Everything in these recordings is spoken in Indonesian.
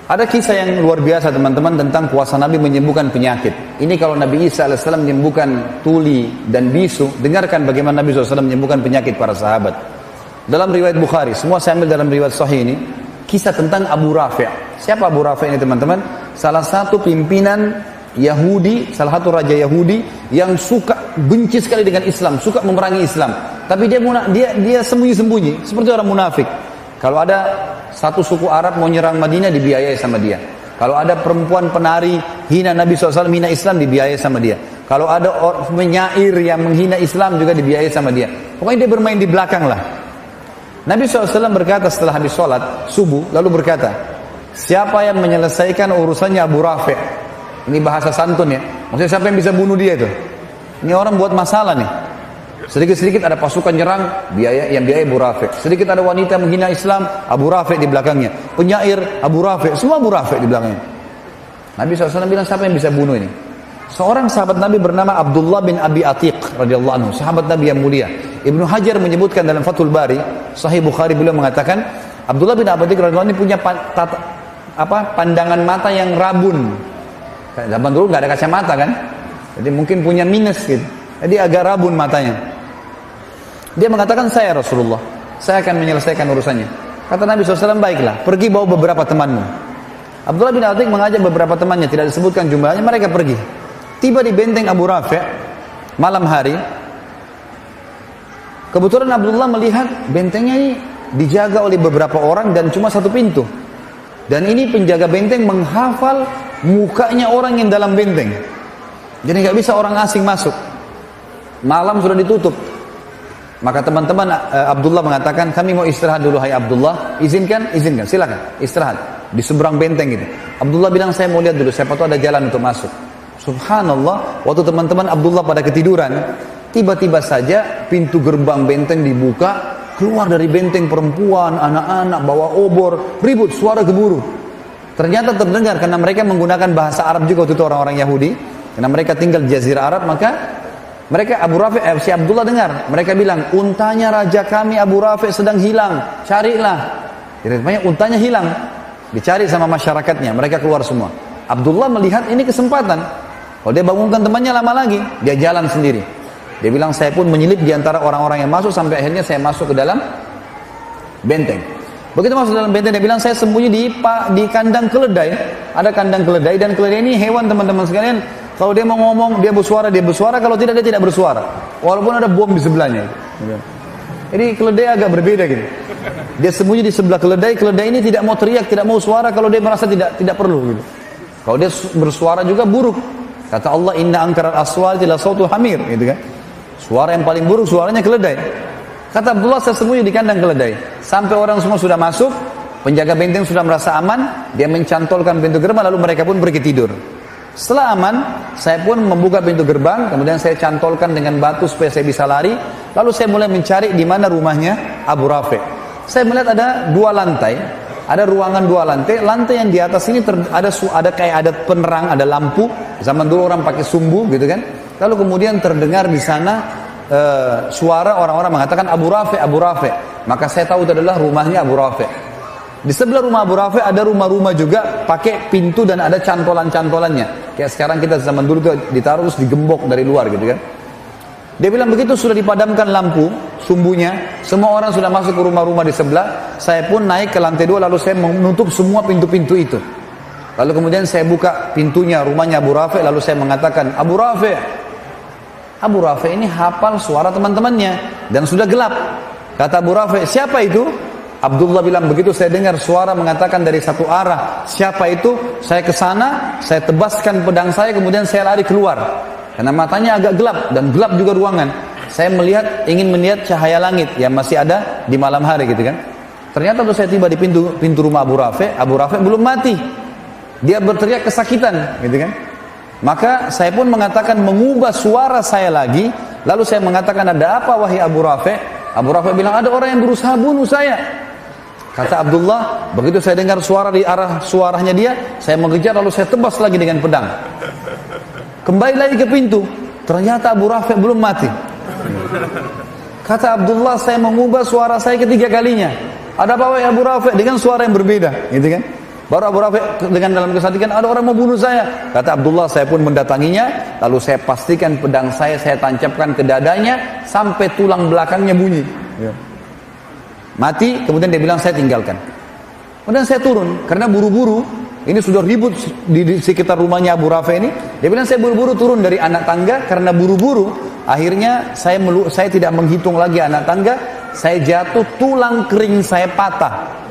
Ada kisah yang luar biasa teman-teman tentang kuasa Nabi menyembuhkan penyakit. Ini kalau Nabi Isa AS menyembuhkan tuli dan bisu, dengarkan bagaimana Nabi SAW menyembuhkan penyakit para sahabat. Dalam riwayat Bukhari, semua saya ambil dalam riwayat Sahih ini, kisah tentang Abu Rafi'. Siapa Abu Rafi' ini teman-teman? Salah satu pimpinan Yahudi, salah satu raja Yahudi yang suka benci sekali dengan Islam, suka memerangi Islam. Tapi dia sembunyi-sembunyi, seperti orang munafik. Kalau ada satu suku Arab mau nyerang Madinah, dibiayai sama dia. Kalau ada perempuan penari hina Nabi SAW, hina Islam, dibiayai sama dia. Kalau ada penyair yang menghina Islam juga dibiayai sama dia. Pokoknya dia bermain di belakang lah. Nabi SAW berkata setelah habis sholat subuh, lalu berkata, siapa yang menyelesaikan urusannya Abu Rafi'? Ini bahasa santun ya. Maksudnya siapa yang bisa bunuh dia itu? Ini orang buat masalah nih. Sedikit-sedikit ada pasukan nyerang, yang biaya Abu Rafi'. Sedikit ada wanita menghina Islam, Abu Rafi' di belakangnya. Penyair, Abu Rafi', semua Abu Rafi' di belakangnya. Nabi SAW bilang, siapa yang bisa bunuh ini? Seorang sahabat Nabi bernama Abdullah bin Abi Atiq radhiyallahu anhu, sahabat Nabi yang mulia. Ibnu Hajar menyebutkan dalam Fathul Bari, Sahih Bukhari, beliau mengatakan, Abdullah bin Abi Atiq radhiyallahu anhu ini punya pandangan mata yang rabun. Zaman dulu nggak ada kacamata kan? Jadi mungkin punya minus gitu. Jadi agak rabun matanya. Dia mengatakan, saya Rasulullah, saya akan menyelesaikan urusannya. Kata Nabi SAW, baiklah, pergi bawa beberapa temanmu. Abdullah bin Atiq mengajak beberapa temannya, tidak disebutkan jumlahnya, mereka pergi. Tiba di benteng Abu Rafi' malam hari. Kebetulan Abdullah melihat bentengnya ini dijaga oleh beberapa orang dan cuma satu pintu. Dan ini penjaga benteng menghafal mukanya orang yang dalam benteng. Jadi nggak bisa orang asing masuk. Malam sudah ditutup. Maka teman-teman Abdullah mengatakan, kami mau istirahat dulu, hai Abdullah. Izinkan, silakan istirahat di seberang benteng gitu. Abdullah bilang, saya mau lihat dulu, siapa tahu ada jalan untuk masuk. Subhanallah, waktu teman-teman Abdullah pada ketiduran, tiba-tiba saja pintu gerbang benteng dibuka, keluar dari benteng perempuan, anak-anak bawa obor, ribut, suara gemuruh. Ternyata terdengar karena mereka menggunakan bahasa Arab juga waktu itu orang-orang Yahudi, karena mereka tinggal di Jazirah Arab, maka mereka Abu Rafi', si Abdullah dengar, mereka bilang, untanya raja kami Abu Rafi' sedang hilang, carilah. Jadi untanya hilang, dicari sama masyarakatnya, mereka keluar semua. Abdullah melihat ini kesempatan. Kalau dia bangunkan temannya lama lagi, dia jalan sendiri. Dia bilang, saya pun menyelip di antara orang-orang yang masuk sampai akhirnya saya masuk ke dalam benteng. Begitu masuk dalam benteng, dia bilang, saya sembunyi di kandang keledai. Ada kandang keledai, dan keledai ini hewan teman-teman sekalian. Kalau dia mau ngomong, dia bersuara. Kalau tidak, dia tidak bersuara. Walaupun ada bom di sebelahnya. Jadi keledai agak berbeda gitu. Dia sembunyi di sebelah keledai. Keledai ini tidak mau teriak, tidak mau suara kalau dia merasa tidak perlu gitu. Kalau dia bersuara juga buruk. Kata Allah, inna angkaral aswati la sautul hamir, gitu kan. Suara yang paling buruk suaranya keledai. Kata Abdullah, saya sembunyi di kandang keledai. Sampai orang semua sudah masuk, penjaga benteng sudah merasa aman, dia mencantolkan pintu gerbang, lalu mereka pun pergi tidur. Setelah aman, saya pun membuka pintu gerbang, kemudian saya cantolkan dengan batu supaya saya bisa lari. Lalu saya mulai mencari di mana rumahnya Abu Rafi'. Saya melihat ada 2 lantai, ada ruangan 2 lantai. Lantai yang di atas ini ada kayak ada penerang, ada lampu. Zaman dulu orang pakai sumbu, gitu kan. Lalu kemudian terdengar di sana suara orang-orang mengatakan Abu Rafi', Abu Rafi'. Maka saya tahu itu adalah rumahnya Abu Rafi'. Di sebelah rumah Abu Rafi' ada rumah-rumah juga pakai pintu dan ada cantolan-cantolannya. Kayak sekarang kita zaman dulu tuh ditaruh terus digembok dari luar gitu kan. Dia bilang begitu sudah dipadamkan lampu, sumbunya, semua orang sudah masuk ke rumah-rumah di sebelah. Saya pun naik ke lantai 2 lalu saya menutup semua pintu-pintu itu. Lalu kemudian saya buka pintunya rumahnya Abu Rafi', lalu saya mengatakan, Abu Rafi'. Abu Rafi' ini hafal suara teman-temannya dan sudah gelap. Kata Abu Rafi', siapa itu? Abdullah bilang, begitu saya dengar suara mengatakan dari satu arah, siapa itu? Saya ke sana, saya tebaskan pedang saya, kemudian saya lari keluar. Karena matanya agak gelap dan gelap juga ruangan. Saya ingin melihat cahaya langit yang masih ada di malam hari gitu kan. Ternyata waktu saya tiba di pintu rumah Abu Rafi' belum mati. Dia berteriak kesakitan gitu kan. Maka saya pun mengatakan, mengubah suara saya lagi, lalu saya mengatakan, ada apa wahai Abu Rafi'? Abu Rafi' bilang, ada orang yang berusaha bunuh saya. Kata Abdullah, begitu saya dengar suara di arah suaranya dia, saya mengejar lalu saya tebas lagi dengan pedang. Kembali lagi ke pintu, ternyata Abu Rafi' belum mati. Kata Abdullah, saya mengubah suara saya ketiga kalinya. Ada apa wahai Abu Rafi' dengan suara yang berbeda, gitu kan? Baru Abu Rafi dengan dalam kesadikan, ada orang mau bunuh saya. Kata Abdullah, saya pun mendatanginya, lalu saya pastikan pedang saya tancapkan ke dadanya sampai tulang belakangnya bunyi. Ya. Mati, kemudian dia bilang saya tinggalkan. Kemudian saya turun, karena buru-buru, ini sudah ribut di sekitar rumahnya Abu Rafi ini. Dia bilang saya buru-buru turun dari anak tangga, karena buru-buru, akhirnya saya tidak menghitung lagi anak tangga, saya jatuh, tulang kering saya patah.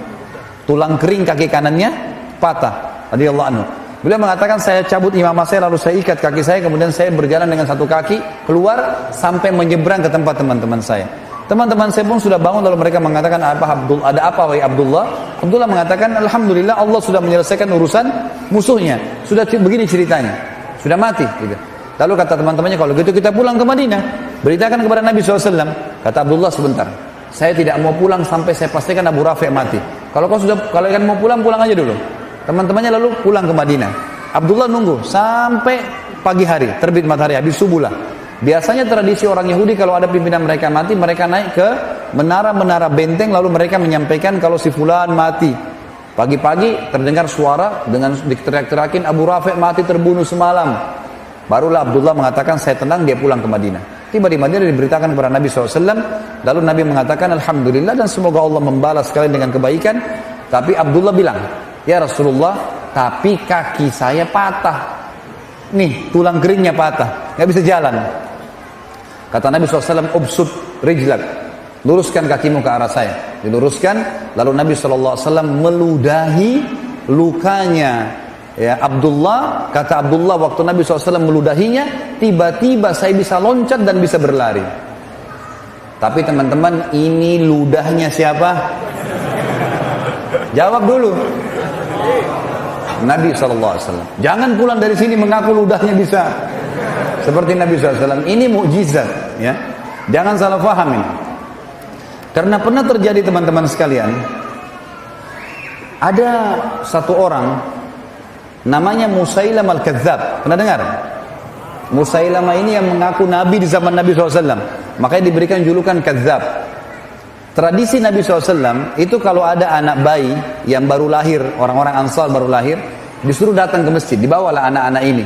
Tulang kering kaki kanannya patah. Radhiyallahu anhu. Beliau mengatakan saya cabut imamah saya lalu saya ikat kaki saya, kemudian saya berjalan dengan satu kaki keluar sampai menyeberang ke tempat teman-teman saya. Teman-teman saya pun sudah bangun lalu mereka mengatakan ada apa wahai Abdullah? Abdullah mengatakan alhamdulillah Allah sudah menyelesaikan urusan musuhnya. Sudah begini ceritanya. Sudah mati gitu. Lalu kata teman-temannya kalau gitu kita pulang ke Madinah. Beritakan kepada Nabi SAW. Kata Abdullah sebentar. Saya tidak mau pulang sampai saya pastikan Abu Rafi mati. Kalau kalian mau pulang aja dulu. Teman-temannya lalu pulang ke Madinah. Abdullah nunggu sampai pagi hari, terbit matahari, habis subuh lah. Biasanya tradisi orang Yahudi kalau ada pimpinan mereka mati, mereka naik ke menara-menara benteng lalu mereka menyampaikan kalau si fulan mati. Pagi-pagi terdengar suara dengan diteriak-teriakin Abu Rafi mati terbunuh semalam. Barulah Abdullah mengatakan saya tenang, dia pulang ke Madinah. Tiba di Madinah diberitakan kepada Nabi SAW. Lalu Nabi mengatakan alhamdulillah dan semoga Allah membalas kalian dengan kebaikan. Tapi Abdullah bilang, ya Rasulullah, tapi kaki saya patah. Nih tulang keringnya patah, gak bisa jalan. Kata Nabi SAW, ubsut rijlak, luruskan kakimu ke arah saya. Diluruskan, lalu Nabi SAW meludahi lukanya. Ya, Abdullah, kata Abdullah waktu Nabi SAW meludahinya, tiba-tiba saya bisa loncat dan bisa berlari. Tapi teman-teman, ini ludahnya siapa? Jawab dulu. Nabi SAW. Jangan pulang dari sini mengaku ludahnya bisa. Seperti Nabi SAW. Ini mukjizat. Ya. Jangan salah faham ini. Karena pernah terjadi teman-teman sekalian, ada satu orang namanya Musailamah al-Kadzab. Pernah dengar? Musailamah ini yang mengaku Nabi di zaman Nabi SAW. Makanya diberikan julukan Kadzab. Tradisi Nabi SAW itu kalau ada anak bayi yang baru lahir, orang-orang Ansar baru lahir, disuruh datang ke masjid, dibawalah anak-anak ini.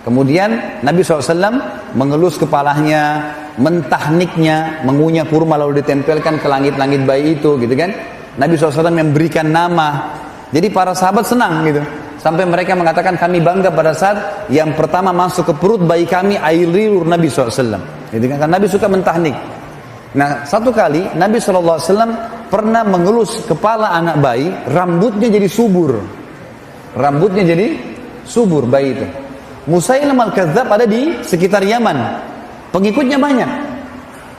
Kemudian Nabi SAW mengelus kepalanya, mentahniknya, mengunyah kurma lalu ditempelkan ke langit-langit bayi itu, gitu kan? Nabi SAW memberikan nama. Jadi para sahabat senang gitu. Sampai mereka mengatakan kami bangga pada saat yang pertama masuk ke perut bayi kami air liur Nabi SAW. Jadi kan Nabi suka mentahnik. Nah satu kali Nabi SAW pernah mengelus kepala anak bayi, rambutnya jadi subur. Rambutnya jadi subur bayi itu. Musailamah al-Kadzab ada di sekitar Yaman. Pengikutnya banyak.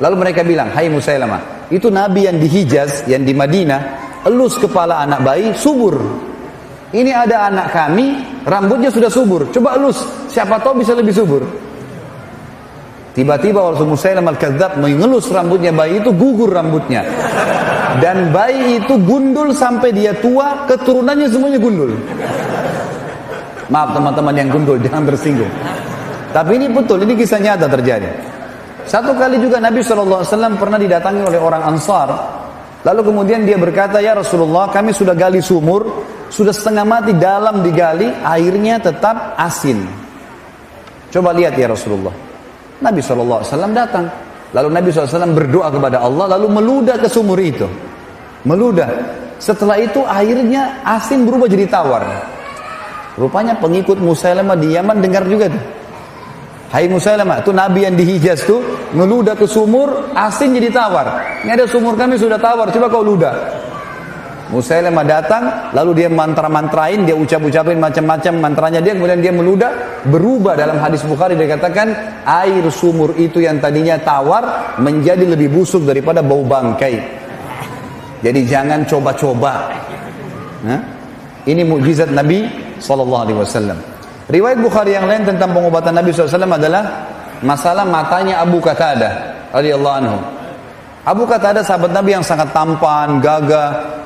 Lalu mereka bilang, hai Musailamah, itu Nabi yang di Hijaz, yang di Madinah, elus kepala anak bayi subur. Ini ada anak kami, rambutnya sudah subur. Coba elus, siapa tahu bisa lebih subur. Tiba-tiba waktu Musailamah al-Kadzab mengelus rambutnya bayi itu, gugur rambutnya. Dan bayi itu gundul sampai dia tua, keturunannya semuanya gundul. Maaf teman-teman yang gundul, jangan tersinggung. Tapi ini betul, ini kisah nyata terjadi. Satu kali juga Nabi SAW pernah didatangi oleh orang Ansar. Lalu kemudian dia berkata, ya Rasulullah, kami sudah gali sumur, sudah setengah mati dalam digali, airnya tetap asin. Coba lihat ya Rasulullah. Nabi SAW datang. Lalu Nabi SAW berdoa kepada Allah, lalu meludah ke sumur itu. Meludah. Setelah itu airnya asin berubah jadi tawar. Rupanya pengikut Musailamah di Yaman dengar juga tuh. Hai Musailamah, itu Nabi yang di Hijaz tuh ngeludah ke sumur, asin jadi tawar. Ini ada sumur kami sudah tawar, coba kau ludah. Musailamah datang, lalu dia mantra-mantrain, dia ucap-ucapin macam-macam mantranya dia, kemudian dia meludah, berubah. Dalam hadis Bukhari dikatakan air sumur itu yang tadinya tawar menjadi lebih busuk daripada bau bangkai. Jadi jangan coba-coba. Nah, ini mukjizat Nabi SAW. Riwayat Bukhari yang lain tentang pengobatan Nabi SAW adalah masalah matanya Abu Qatadah radhiyallahu anhu. Abu Qatadah sahabat Nabi yang sangat tampan, gagah.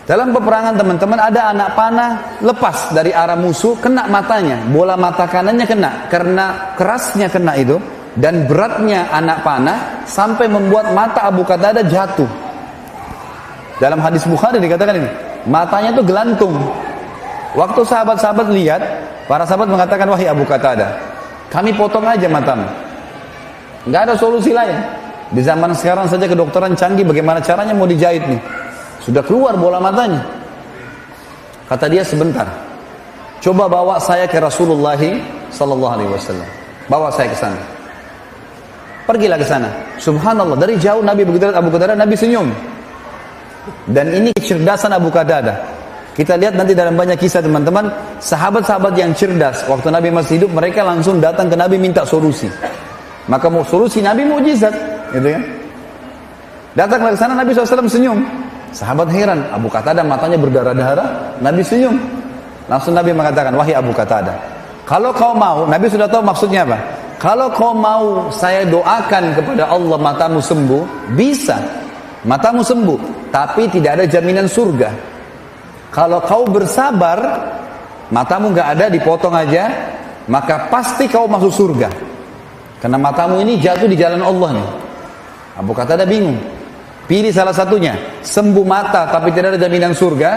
Dalam peperangan teman-teman ada anak panah lepas dari arah musuh, kena matanya, bola mata kanannya kena. Karena kerasnya kena itu dan beratnya anak panah sampai membuat mata Abu Qatadah jatuh. Dalam hadis Bukhari dikatakan ini, matanya itu gelantung. Waktu sahabat-sahabat lihat, para sahabat mengatakan, wahai Abu Qatadah, kami potong aja matamu. Nggak ada solusi lain. Di zaman sekarang saja kedokteran canggih, bagaimana caranya mau dijahit nih? Sudah keluar bola matanya. Kata dia, sebentar. Coba bawa saya ke Rasulullah sallallahu alaihi wasallam. Bawa saya ke sana. Pergilah ke sana. Subhanallah, dari jauh Nabi begitu lihat Abu Qatadah, Nabi senyum. Dan ini kecerdasan Abu Qatadah. Kita lihat nanti dalam banyak kisah teman-teman, sahabat-sahabat yang cerdas, waktu Nabi masih hidup, mereka langsung datang ke Nabi minta solusi. Maka mau solusi Nabi mukjizat, gitu kan? Datanglah ke sana, Nabi SAW senyum. Sahabat heran, Abu Qatadah matanya berdarah-darah, Nabi senyum. Langsung Nabi mengatakan, wahai Abu Qatadah, kalau kau mau, Nabi sudah tahu maksudnya apa. Kalau kau mau saya doakan kepada Allah matamu sembuh, bisa. Matamu sembuh, tapi tidak ada jaminan surga. Kalau kau bersabar, matamu nggak ada, dipotong aja, maka pasti kau masuk surga. Karena matamu ini jatuh di jalan Allah nih. Abu Qatadah bingung. Pilih salah satunya, sembuh mata tapi tidak ada jaminan surga,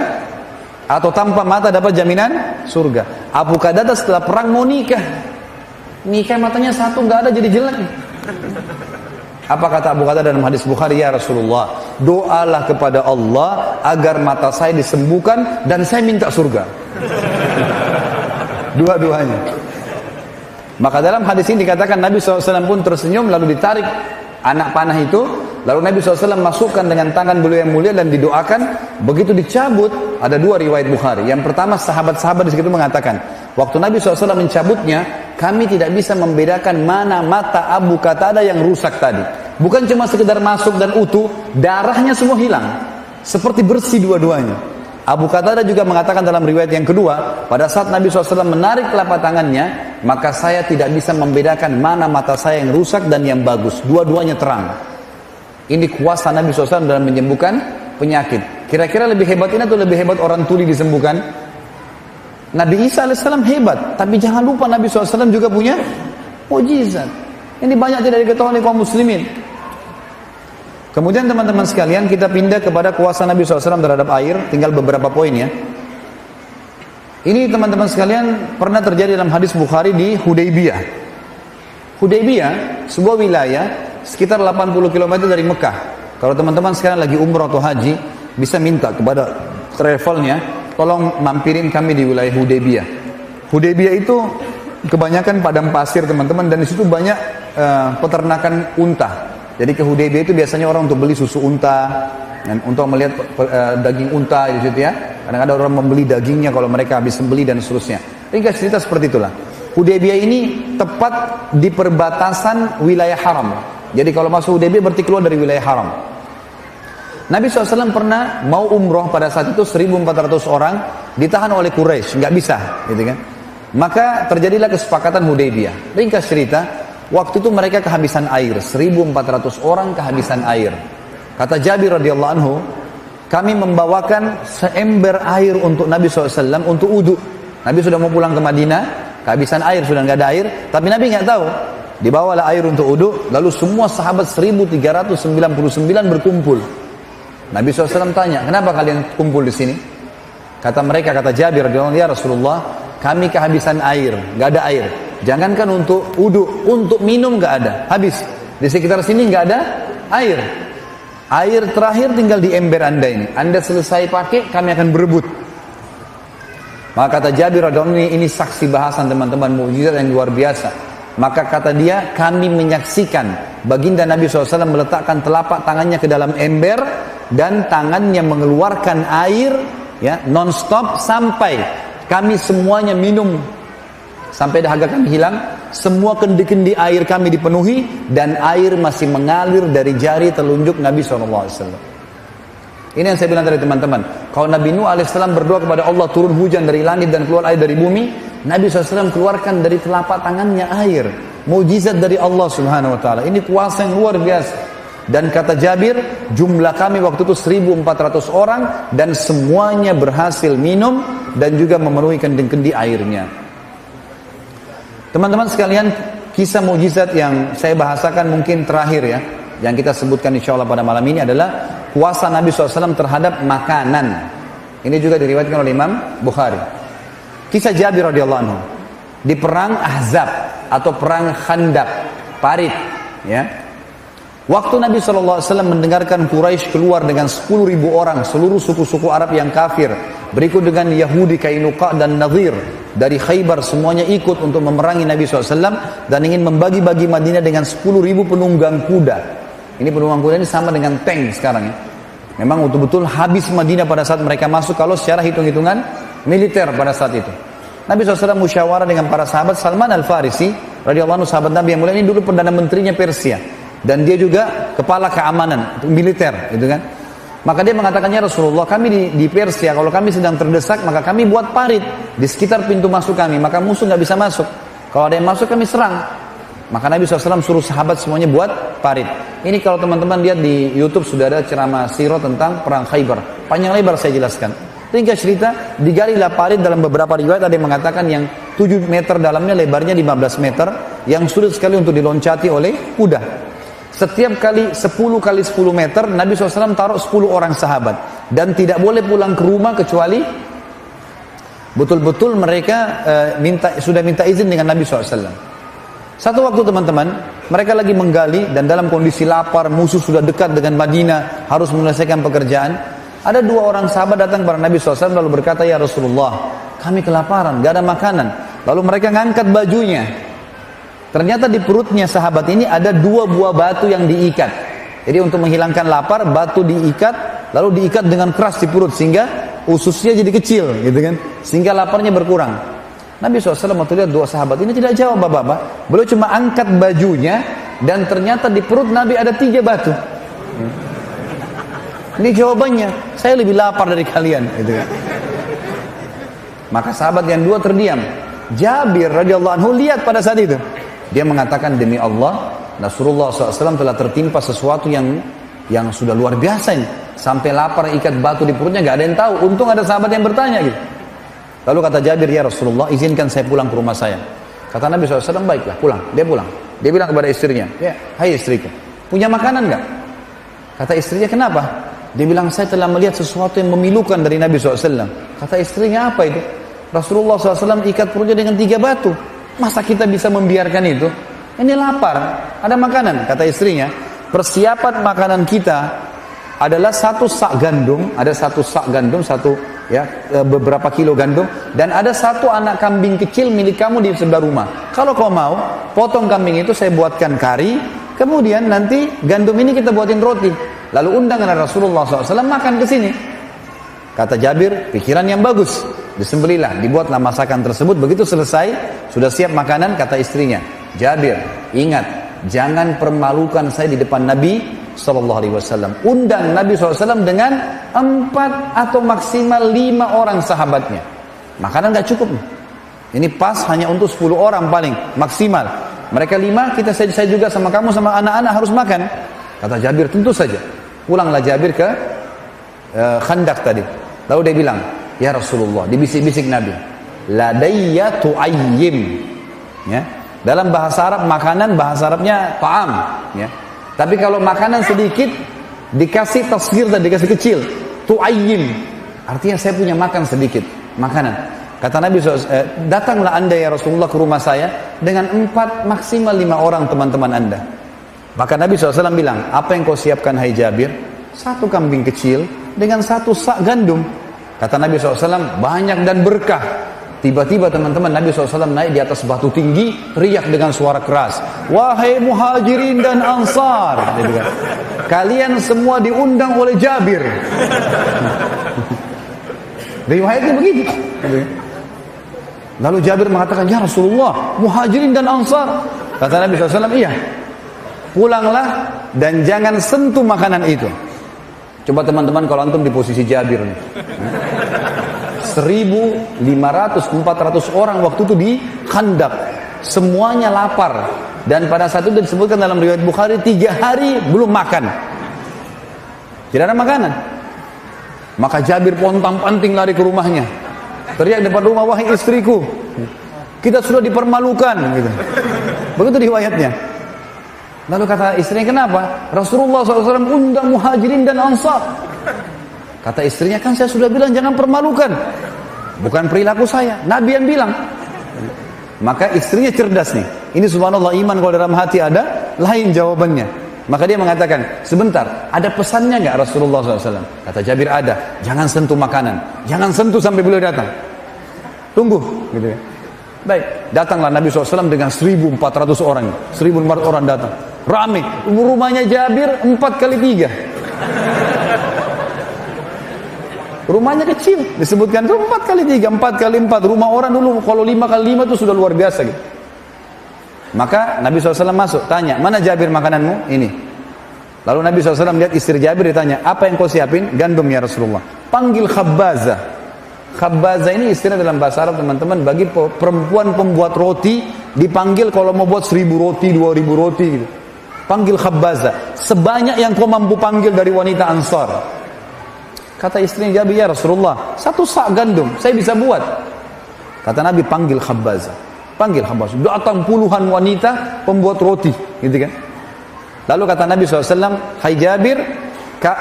atau tanpa mata dapat jaminan surga. Abu Qatadah setelah perang mau nikah. Nikah matanya satu nggak ada, jadi jelek. Apa kata Abu Qatadah dalam hadis Bukhari? Ya Rasulullah, doalah kepada Allah agar mata saya disembuhkan dan saya minta surga. Dua-duanya. Maka dalam hadis ini dikatakan Nabi SAW pun tersenyum, lalu ditarik anak panah itu, lalu Nabi SAW masukkan dengan tangan beliau yang mulia dan didoakan. Begitu dicabut, ada dua riwayat Bukhari. Yang pertama, sahabat-sahabat di situ mengatakan, waktu Nabi SAW mencabutnya, kami tidak bisa membedakan mana mata Abu Qatadah yang rusak tadi. Bukan cuma sekedar masuk dan utuh, darahnya semua hilang. Seperti bersih dua-duanya. Abu Qatadah juga mengatakan dalam riwayat yang kedua, pada saat Nabi SAW menarik telapak tangannya, maka saya tidak bisa membedakan mana mata saya yang rusak dan yang bagus. Dua-duanya terang. Ini kuasa Nabi SAW dalam menyembuhkan penyakit. Kira-kira lebih hebat ini atau lebih hebat orang tuli disembuhkan? Nabi Isa AS hebat, tapi jangan lupa Nabi SAW juga punya mukjizat. Ini banyak tidak diketahui oleh kaum muslimin. Kemudian teman-teman sekalian, kita pindah kepada kuasa Nabi SAW terhadap air. Tinggal beberapa poin ya. Ini teman-teman sekalian pernah terjadi dalam hadis Bukhari di Hudaybiyah. Hudaybiyah, sebuah wilayah sekitar 80 km dari Mekah. Kalau teman-teman sekarang lagi umrah atau haji, bisa minta kepada travelnya, tolong mampirin kami di wilayah Hudaybiyah. Hudaybiyah itu kebanyakan padang pasir teman-teman, dan di situ banyak peternakan unta. Jadi ke Hudaybiyah itu biasanya orang untuk beli susu unta, dan untuk melihat daging unta di situ ya. Kadang-kadang orang membeli dagingnya kalau mereka habis membeli dan seterusnya. Ringkas cerita seperti itulah. Hudaybiyah ini tepat di perbatasan wilayah haram. Jadi kalau masuk Hudaybiyah berarti keluar dari wilayah haram. Nabi SAW pernah mau umroh pada saat itu 1.400 orang ditahan oleh Quraisy, nggak bisa, gitu kan? Maka terjadilah kesepakatan Hudaybiyah. Ringkas cerita, waktu itu mereka kehabisan air, 1.400 orang kehabisan air. Kata Jabir radhiyallahu anhu, kami membawakan seember air untuk Nabi SAW untuk wudu. Nabi sudah mau pulang ke Madinah, kehabisan air, sudah nggak ada air, tapi Nabi nggak tahu. Dibawalah air untuk wudu, lalu semua sahabat 1.399 berkumpul. Nabi SAW tanya, kenapa kalian kumpul di sini? Kata mereka, kata Jabir radhiyallahu anhu, ya Rasulullah, kami kehabisan air, nggak ada air. Jangankan untuk wudu, untuk minum nggak ada, habis. Di sekitar sini nggak ada air. Air terakhir tinggal di ember Anda ini. Anda selesai pakai, kami akan berebut. Maka kata Jabir radhiyallahu anhu, ini saksi bahasan teman-teman, mukjizat yang luar biasa. Maka kata dia, kami menyaksikan baginda Nabi SAW meletakkan telapak tangannya ke dalam ember dan tangannya mengeluarkan air ya non-stop sampai kami semuanya minum, sampai dahaga kami hilang, semua kendi-kendi air kami dipenuhi dan air masih mengalir dari jari telunjuk Nabi SAW. Ini yang saya bilang tadi teman-teman, kalau Nabi Nuh AS berdoa kepada Allah turun hujan dari langit dan keluar air dari bumi, Nabi SAW keluarkan dari telapak tangannya air. Mukjizat dari Allah Subhanahu Wa Taala. Ini kuasa yang luar biasa. Dan kata Jabir, jumlah kami waktu itu 1.400 orang dan semuanya berhasil minum dan juga memenuhi kendi-kendi airnya. Teman-teman sekalian, kisah mukjizat yang saya bahasakan mungkin terakhir ya, yang kita sebutkan insya Allah pada malam ini adalah kuasa Nabi SAW terhadap makanan. Ini juga diriwayatkan oleh Imam Bukhari. Kisah Jabir radhiyallahu anhu di perang Ahzab atau perang Khandaq, Parit, ya. Waktu Nabi SAW mendengarkan Quraisy keluar dengan 10.000 orang, seluruh suku-suku Arab yang kafir, berikut dengan Yahudi, Kainuqa dan Nadhir dari Khaybar, semuanya ikut untuk memerangi Nabi SAW dan ingin membagi-bagi Madinah dengan 10.000 penunggang kuda. Ini penunggang kuda ini sama dengan tank sekarang, ya. Memang betul-betul habis Madinah pada saat mereka masuk kalau secara hitung-hitungan militer pada saat itu. Nabi SAW musyawarah dengan para sahabat. Salman Al-Farisi radhiyallahu anhu, sahabat Nabi yang mulia ini, dulu perdana menterinya Persia. Dan dia juga kepala keamanan militer, gitu kan. Maka dia mengatakannya, Rasulullah, kami di Persia, kalau kami sedang terdesak, maka kami buat parit di sekitar pintu masuk kami, maka musuh nggak bisa masuk. Kalau ada yang masuk, kami serang. Maka Nabi SAW suruh sahabat semuanya buat parit. Ini kalau teman-teman lihat di YouTube sudah ada ceramah sirah tentang perang Khaybar. Panjang lebar saya jelaskan. Ringkas cerita, digalilah parit. Dalam beberapa riwayat ada yang mengatakan yang 7 meter dalamnya, lebarnya 15 meter, yang sulit sekali untuk diloncati oleh kuda. Setiap kali 10 kali 10 meter, Nabi SAW taruh 10 orang sahabat. Dan tidak boleh pulang ke rumah kecuali betul-betul mereka sudah minta izin dengan Nabi SAW. Satu waktu teman-teman, mereka lagi menggali dan dalam kondisi lapar, musuh sudah dekat dengan Madinah, harus menyelesaikan pekerjaan. Ada 2 orang sahabat datang kepada Nabi SAW lalu berkata, ya Rasulullah, kami kelaparan, gak ada makanan. Lalu mereka ngangkat bajunya. Ternyata di perutnya sahabat ini ada 2 buah batu yang diikat. Jadi untuk menghilangkan lapar, batu diikat, lalu diikat dengan keras di perut sehingga ususnya jadi kecil, gitu kan? Sehingga laparnya berkurang. Nabi SAW waktu lihat 2 sahabat ini tidak jawab bapak-bapak. Beliau cuma angkat bajunya dan ternyata di perut Nabi ada 3 batu. Ini jawabannya, saya lebih lapar dari kalian, gitu kan? Maka sahabat yang 2 terdiam. Jabir radhiyallahu anhu lihat pada saat itu. Dia mengatakan, demi Allah, Rasulullah SAW telah tertimpa sesuatu yang sudah luar biasa ini. Sampai lapar, ikat batu di perutnya, gak ada yang tahu. Untung ada sahabat yang bertanya gitu. Lalu kata Jabir, ya Rasulullah, izinkan saya pulang ke rumah saya. Kata Nabi SAW, baiklah, pulang. Dia pulang. Dia bilang kepada istrinya, ya, hai istriku, punya makanan gak? Kata istrinya, kenapa? Dia bilang, saya telah melihat sesuatu yang memilukan dari Nabi SAW. Kata istrinya, apa itu? Rasulullah SAW ikat perutnya dengan 3 batu. Masa kita bisa membiarkan itu? Ini lapar, ada makanan. Kata istrinya, persiapan makanan kita adalah 1 sak gandum, ada 1 sak gandum, beberapa kilo gandum, dan ada 1 anak kambing kecil milik kamu di sebelah rumah. Kalau kau mau, potong kambing itu saya buatkan kari, kemudian nanti gandum ini kita buatin roti. Lalu undang Rasulullah SAW makan ke sini. Kata Jabir, pikiran yang bagus. Disembelilah, dibuatlah masakan tersebut. Begitu selesai, sudah siap makanan, kata istrinya, Jabir, ingat, jangan permalukan saya di depan Nabi SAW. Undang Nabi SAW dengan 4 atau maksimal 5 orang sahabatnya. Makanan gak cukup. Ini pas hanya untuk 10 orang paling maksimal. Mereka 5, saya juga sama kamu sama anak-anak harus makan. Kata Jabir, tentu saja. Pulanglah Jabir ke Khandaq tadi. Lalu dia bilang, ya Rasulullah, dibisik-bisik Nabi, ladayya tu'ayyim, ya. Dalam bahasa Arab, makanan bahasa Arabnya ta'am, ya. Tapi kalau makanan sedikit dikasih tasghir dan dikasih kecil, tu'ayyim, artinya saya punya makan sedikit makanan. Kata Nabi SAW, datanglah anda ya Rasulullah ke rumah saya dengan 4 maksimal 5 orang teman-teman anda. Maka Nabi SAW bilang, apa yang kau siapkan hai Jabir? 1 kambing kecil dengan 1 sak gandum. Kata Nabi SAW, banyak dan berkah. Tiba-tiba teman-teman, Nabi SAW naik di atas batu tinggi, teriak dengan suara keras, wahai muhajirin dan ansar, kalian semua diundang oleh Jabir. Riwayatnya begitu. Lalu Jabir mengatakan, ya Rasulullah, muhajirin dan ansar. Kata Nabi SAW, iya, pulanglah dan jangan sentuh makanan itu. Coba teman-teman kalau antum di posisi Jabir nih. 1.500, 400 orang waktu itu di Khandaq. Semuanya lapar. Dan pada saat itu disebutkan dalam riwayat Bukhari, 3 hari belum makan. Tidak ada makanan. Maka Jabir pontang-panting lari ke rumahnya. Teriak depan rumah, wahai istriku, kita sudah dipermalukan. Gitu. Begitu riwayatnya. Lalu kata istrinya, kenapa? Rasulullah SAW undang muhajirin dan ansar. Kata istrinya, kan saya sudah bilang jangan permalukan. Bukan perilaku saya, Nabi yang bilang. Maka istrinya cerdas nih. Ini subhanallah, iman kalau dalam hati ada, lain jawabannya. Maka dia mengatakan, sebentar, ada pesannya nggak Rasulullah SAW? Kata Jabir, ada. Jangan sentuh makanan, jangan sentuh sampai beliau datang. Tunggu, gitu ya. Baik, datanglah Nabi SAW dengan 1.400 orang. 1.400 orang datang. Rame, rumahnya Jabir 4x3. Rumahnya kecil, disebutkan itu 4x3, 4x4. Rumah orang dulu kalau 5x5 itu sudah luar biasa gitu. Maka Nabi SAW masuk, tanya, mana Jabir makananmu? Ini. Lalu Nabi SAW lihat istri Jabir, ditanya, apa yang kau siapin? Gandum ya Rasulullah. Panggil Khabbazah. Khabbazah ini istilah dalam bahasa Arab teman-teman, bagi perempuan pembuat roti, dipanggil kalau mau buat 1.000 roti, 2.000 roti gitu. Panggil Khabbazah, sebanyak yang kau mampu panggil dari wanita Ansar. Kata istrinya Jabir, ya Rasulullah, 1 sak gandum, saya bisa buat. Kata Nabi, panggil Khabbazah. Panggil Khabbazah. Datang puluhan wanita pembuat roti, gitu kan. Lalu kata Nabi SAW, hai Jabir,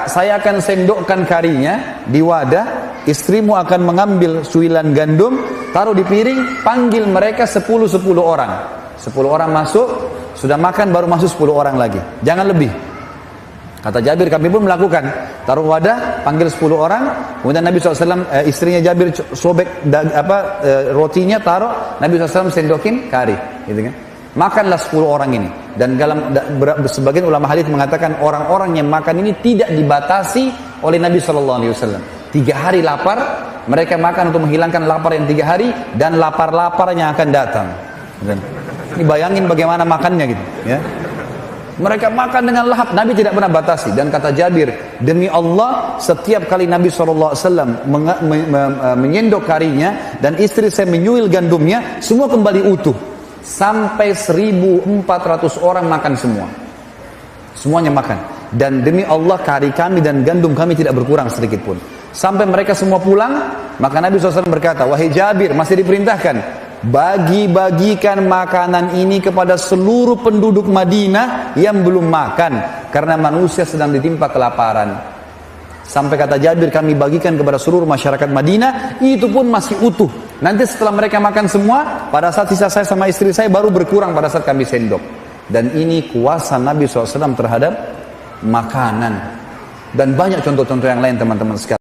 saya akan sendokkan karinya di wadah, istrimu akan mengambil suilan gandum, taruh di piring, panggil mereka 10 orang. 10 orang masuk, sudah makan baru masuk 10 orang lagi. Jangan lebih. Kata Jabir, kami pun melakukan. Taruh wadah, panggil 10 orang. Kemudian Nabi SAW, istrinya Jabir sobek rotinya, taruh. Nabi SAW sendokin kari, gitu kan. Makanlah 10 orang ini. Dan dalam sebagian ulama hadis mengatakan orang-orang yang makan ini tidak dibatasi oleh Nabi SAW. 3 hari lapar, mereka makan untuk menghilangkan lapar yang 3 hari, dan lapar-lapar yang akan datang. Ini bayangin bagaimana makannya gitu, ya. Mereka makan dengan lahap, Nabi tidak pernah batasi. Dan kata Jabir, demi Allah, setiap kali Nabi SAW menyendok karinya dan istri saya menyuil gandumnya, semua kembali utuh. Sampai 1.400 orang makan semua. Semuanya makan. Dan demi Allah, kari kami dan gandum kami tidak berkurang sedikit pun. Sampai mereka semua pulang, maka Nabi SAW berkata, wahai Jabir, masih diperintahkan, bagi-bagikan makanan ini kepada seluruh penduduk Madinah yang belum makan, karena manusia sedang ditimpa kelaparan. Sampai kata Jabir, kami bagikan kepada seluruh masyarakat Madinah, itu pun masih utuh. Nanti setelah mereka makan semua, pada saat sisa saya sama istri saya baru berkurang pada saat kami sendok. Dan ini kuasa Nabi SAW terhadap makanan. Dan banyak contoh-contoh yang lain teman-teman sekalian.